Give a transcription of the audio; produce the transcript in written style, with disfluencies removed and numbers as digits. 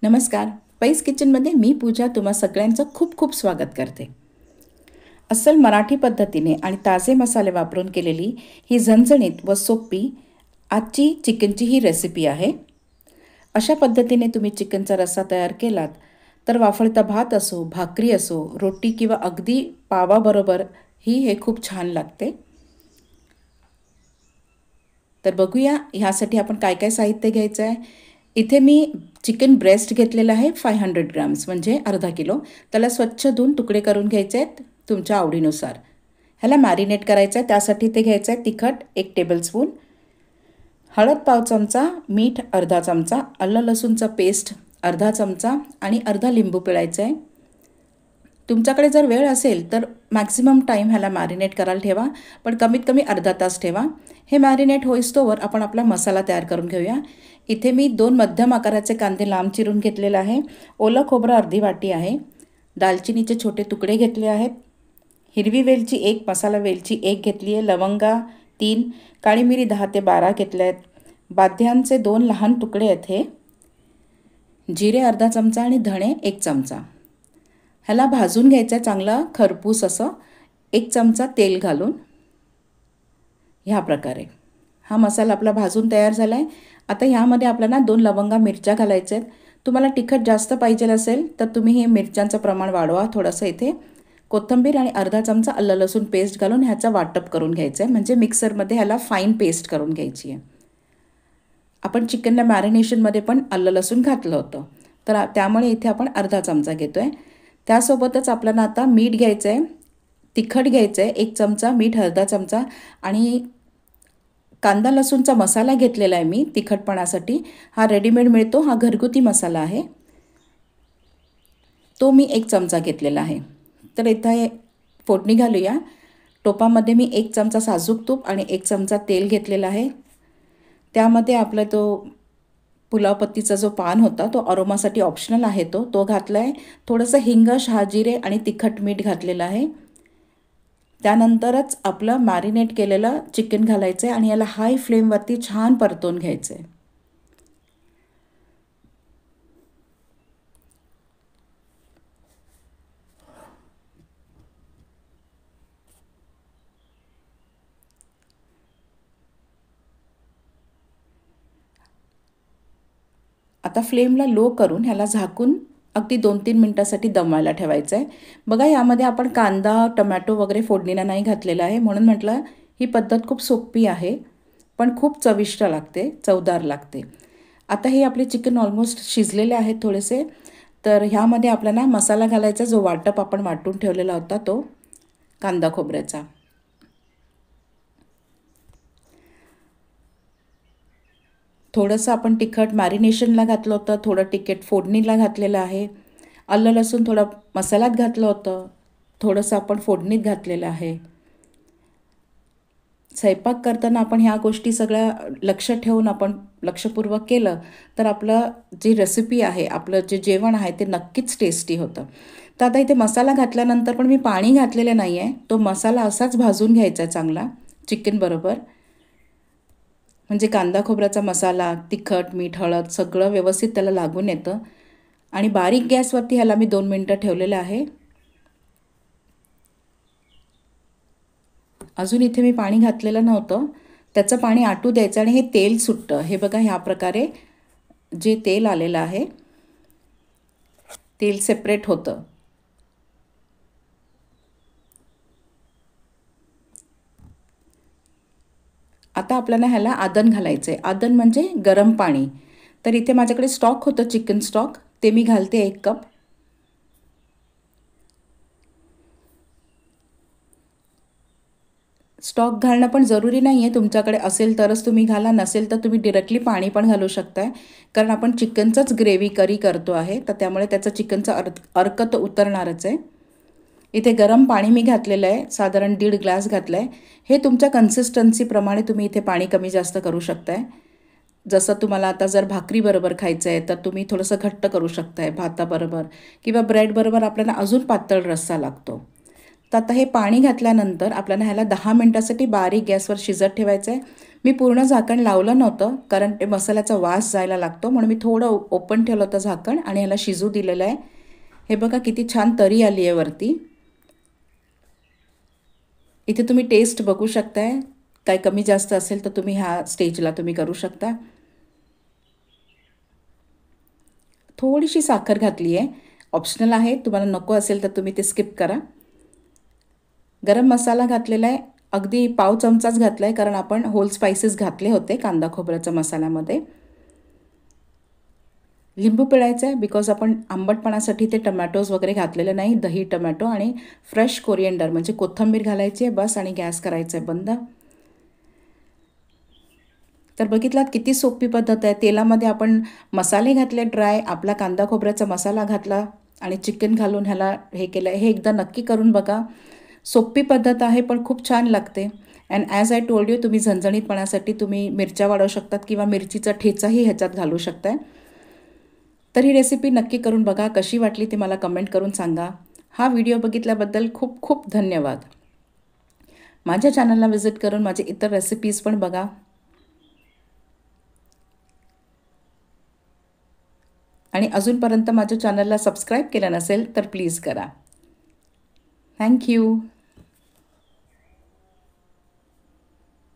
नमस्कार. पैस किचनमध्ये मी पूजा तुम्हा सगळ्यांचं खूप खूप स्वागत करते. अस्सल मराठी पद्धतीने आणि ताजे मसाले वापरून केलेली ही झणझणीत व सोपी आजची चिकनची ही रेसिपी आहे. अशा पद्धतीने तुम्ही चिकनचा रस्सा तयार केलात तर वाफळता भात असो, भाकरी असो, रोटी किंवा अगदी पावाबरोबर ही हे खूप छान लागते. तर बघूया ह्यासाठी आपण काय काय साहित्य घ्यायचं आहे. इथे मी चिकन ब्रेस्ट घेतलेला आहे 500 ग्राम्स म्हणजे अर्धा किलो. त्याला स्वच्छ धुवून तुकडे करून घ्यायचे आहेत तुमच्या आवडीनुसार. ह्याला मॅरिनेट करायचं आहे. त्यासाठी ते घ्यायचं आहे तिखट 1 टेबलस्पून, हळद पाव चमचा, मीठ अर्धा चमचा, आलं लसूणचा पेस्ट अर्धा चमचा आणि अर्धा लिंबू पिळायचं आहे. तुमच्याकडे जर वेळ असेल तर मॅक्सिमम टाईम ह्याला मॅरिनेट करायला ठेवा, पण कमीत कमी अर्धा तास ठेवा. हे मॅरिनेट होईस्तोवर आपण आपला मसाला तयार करून घेऊया. इथे मी 2 मध्यम आकाराचे कांदे लांब चिरून घेतलेला आहे. ओलं खोबरं अर्धी वाटी आहे. दालचिनीचे छोटे तुकडे घेतले आहेत. हिरवी वेलची 1, मसाला वेलची 1 घेतली आहे. लवंगा 3, काळी मिरी 10 ते 12 घेतल्या आहेत. बाद्यांचे 2 लहान तुकडे आहेत हे. जिरे अर्धा चमचा आणि धणे 1 चमचा. ह्याला भाजून घ्यायचं आहे चांगला खरपूस असं 1 चमचा तेल घालून. ह्या प्रकारे हा मसाला आपला भाजून तयार झाला आहे. आता ह्यामध्ये आपल्याला 2 लवंगा मिरच्या घालायच्या आहेत. तुम्हाला तिखट जास्त पाहिजे असेल तर तुम्ही हे मिरच्यांचं प्रमाण वाढवा थोडंसं. इथे कोथिंबीर आणि अर्धा चमचा आलं लसूण पेस्ट घालून ह्याचा वाटप करून घ्यायचं आहे, म्हणजे मिक्सरमध्ये ह्याला फाईन पेस्ट करून घ्यायची आहे. आपण चिकनला मॅरिनेशनमध्ये पण आलं लसूण घातलं होतं, तर त्यामुळे इथे आपण अर्धा चमचा घेतो आहे. त्यासोबतच आपल्याला आता मीठ घ्यायचं आहे, तिखट घ्यायचं आहे 1 चमचा, मीठ अर्धा चमचा आणि कांदा लसूणचा मसाला घेतलेला आहे मी तिखटपणासाठी. हा रेडीमेड मिळतो, हा घरगुती मसाला आहे, तो मी 1 चमचा घेतलेला आहे. तर इथं फोडणी घालूया. टोपामध्ये मी 1 चमचा साजूक तूप आणि 1 चमचा तेल घेतलेला आहे. त्यामध्ये आपला तो पुलावपत्तीचा जो पान होता तो अरोमासाठी ऑप्शनल आहे, तो घातला आहे. थोडंसं हिंग, शहाजिरे आणि तिखट मीठ घातलेलं आहे. त्यानंतरच आपलं मॅरिनेट केलेलं चिकन घालायचं आहे आणि याला हाय फ्लेमवरती छान परतवून घ्यायचं आहे. आता फ्लेमला लो करून ह्याला झाकून अगदी 2-3 मिनटासाठी दमायला ठेवायचं आहे. बघा यामध्ये आपण कांदा, टमॅटो वगैरे फोडणीला नाही घातलेला आहे, म्हणून म्हटलं ही पद्धत खूप सोपी आहे, पण खूप चविष्ट लागते, चवदार लागते. आता हे आपले चिकन ऑलमोस्ट शिजलेले आहेत थोडेसे. तर ह्यामध्ये आपल्याला मसाला घालायचा, जो वाटप आपण वाटून ठेवलेला होता तो कांदा खोबऱ्याचा. थोडंसं आपण तिखट मॅरिनेशनला घातलं होतं, थोडं तिखट फोडणीला घातलेलं आहे. आलं लसूण थोडं मसाल्यात घातलं होतं, थोडंसं आपण फोडणीत घातलेलं आहे. स्वयंपाक करताना आपण ह्या गोष्टी सगळ्या लक्ष ठेवून आपण लक्षपूर्वक केलं तर आपलं जी रेसिपी आहे, आपलं जे जेवण आहे ते नक्कीच टेस्टी होतं. तर आता इथे मसाला घातल्यानंतर पण मी पाणी घातलेलं नाही आहे. तो मसाला असाच भाजून घ्यायचा आहे चांगला चिकनबरोबर, म्हणजे कांदा खोबऱ्याचा मसाला, तिखट, मीठ, हळद सगळं व्यवस्थित त्याला लागून येतं. आणि बारीक गॅसवरती ह्याला मी 2 मिनटं ठेवलेलं आहे. अजून इथे मी पाणी घातलेलं नव्हतं, त्याचं पाणी आटू द्यायचं आणि हे तेल सुटतं. हे बघा ह्या प्रकारे जे तेल आलेलं आहे, तेल सेपरेट होतं. आता आपल्याला ह्याला आदन घालायचं आहे. आदन म्हणजे गरम पाणी. तर इथे माझ्याकडे स्टॉक होतं, चिकन स्टॉक, ते मी घालते 1 कप. स्टॉक घालणं पण जरुरी नाही आहे, तुमच्याकडे असेल तरच तुम्ही घाला, नसेल तर तुम्ही डिरेक्टली पाणी पण घालू शकताय. कारण आपण चिकनचंच ग्रेव्ही करी करतो आहे, तर त्यामुळे त्याचं चिकनचा अर्क तर उतरणारच आहे. इथे गरम पाणी मी घातलेलं आहे, साधारण 1.5 ग्लास घातलं आहे. हे तुमच्या कन्सिस्टन्सीप्रमाणे तुम्ही इथे पाणी कमी जास्त करू शकताय. जसं तुम्हाला आता जर भाकरीबरोबर खायचं आहे तर तुम्ही थोडंसं घट्ट करू शकताय, भाताबरोबर किंवा ब्रेडबरोबर आपल्याला अजून पातळ रस्सा लागतो. तर आता हे पाणी घातल्यानंतर आपल्याला ह्याला 10 मिनटासाठी बारीक गॅसवर शिजत ठेवायचं आहे. मी पूर्ण झाकण लावलं नव्हतं कारण ते मसाल्याचा वास जायला लागतो, म्हणून मी थोडं ओपन ठेवलं होतं झाकण आणि ह्याला शिजू दिलेलं आहे. हे बघा किती छान तरी आली आहे वरती. इथे तुम्ही टेस्ट बघू शकताय, काय कमी जास्त असेल तर तुम्ही ह्या स्टेजला तुम्ही करू शकता. थोडीशी साखर घातली आहे, ऑप्शनल आहे, तुम्हाला नको असेल तर तुम्ही ते स्किप करा. गरम मसाला घातलेला आहे, अगदी पाव चमचाच घातला आहे कारण आपण होल स्पाइसेस घातले होते कांदा खोबऱ्याच्या मसाल्यामध्ये. लिंबू पिळायचं आहे बिकॉज आपण आंबटपणासाठी ते टमॅटोज वगैरे घातलेले नाही, दही टमॅटो आणि फ्रेश कोरिएंडर म्हणजे कोथिंबीर घालायची आहे बस, आणि गॅस करायचं आहे बंद. तर बघितलात किती सोपी पद्धत आहे. तेलामध्ये आपण मसाले घातले ड्राय, आपला कांदा खोबऱ्याचा मसाला घातला आणि चिकन घालून ह्याला हे केलं. हे एकदा नक्की करून बघा. सोपी पद्धत आहे पण खूप छान लागते. And as I told you, तुम्ही झणझणीतपणासाठी तुम्ही मिरच्या वाढवू शकतात किंवा मिरचीचा ठेचाही ह्याच्यात घालू शकताय. तर ही रेसिपी नक्की करून बघा. कशी वाटली ती मला कमेंट करून सांगा. हा व्हिडिओ बघितल्याबद्दल खूप खूप धन्यवाद. माझ्या चॅनलला व्हिजिट करून माझे इतर रेसिपीज पण बघा. आणि अजूनपर्यंत माझ्या चॅनलला सबस्क्राईब केलं नसेल तर प्लीज करा. थँक्यू.